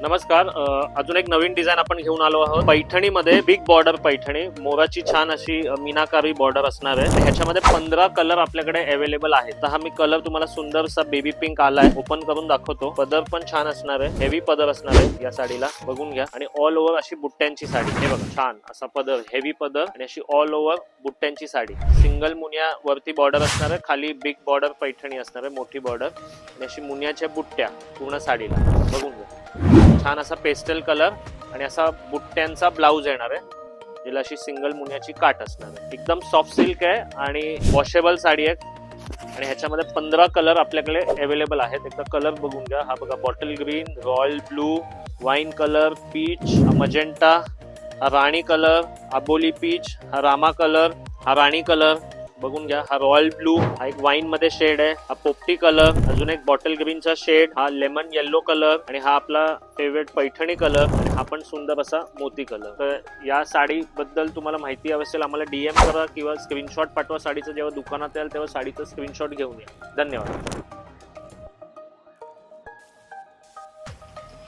नमस्कार. अजून एक नवीन डिझाइन आपण घेऊन आलो आहोत. पैठणीमध्ये बिग बॉर्डर पैठणी, मोराची छान अशी मीनाकारी बॉर्डर असणार आहे. ह्याच्यामध्ये 15 कलर आपल्याकडे अवेलेबल आहेत. तर हा मी कलर तुम्हाला सुंदरसा बेबी पिंक आलाय, ओपन करून दाखवतो. पदर पण छान असणार आहे, हेवी पदर असणार आहे या साडीला, बघून घ्या. आणि ऑल ओव्हर अशी बुट्ट्यांची साडी, हे बघा छान असा पदर, हेवी पदर आणि अशी ऑल ओव्हर बुट्ट्यांची साडी. सिंगल मुनिया वरती बॉर्डर असणार आहे, खाली बिग बॉर्डर पैठणी असणार आहे, मोठी बॉर्डर आणि अशी मुनियाच्या बुट्ट्या पूर्ण साडीला, बघून घ्या. छान असा पेस्टल कलर आणि असा बुट्ट्यांचा ब्लाउज येणार आहे, ज्याला अशी सिंगल मुनियाची काट असणार आहे. एकदम सॉफ्ट सिल्क आहे आणि वॉशेबल साडी आहे. आणि ह्याच्यामध्ये 15 कलर आपल्याकडे अवेलेबल आहेत. एकदा कलर बघून घ्या. हा बघा bottle green, royal blue, wine colour, peach, magenta, हा राणी कलर, अबोली पीच, हा रामा कलर, हा राणी कलर, बघून घ्या. हा रॉयल ब्लू, हा एक वाईन मध्ये शेड आहे, हा पोपटी कलर, अजून एक बॉटल ग्रीनचा शेड, हा लेमन येल्लो कलर आणि हा आपला फेवरेट पैठणी कलर आणि हा पण सुंदर असा मोती कलर. तर या साडी बद्दल तुम्हाला माहिती हवी असेल आम्हाला DM करा किंवा स्क्रीनशॉट पाठवा साडीचं. जेव्हा दुकानात याल तेव्हा साडीचं स्क्रीनशॉट घेऊन या. धन्यवाद.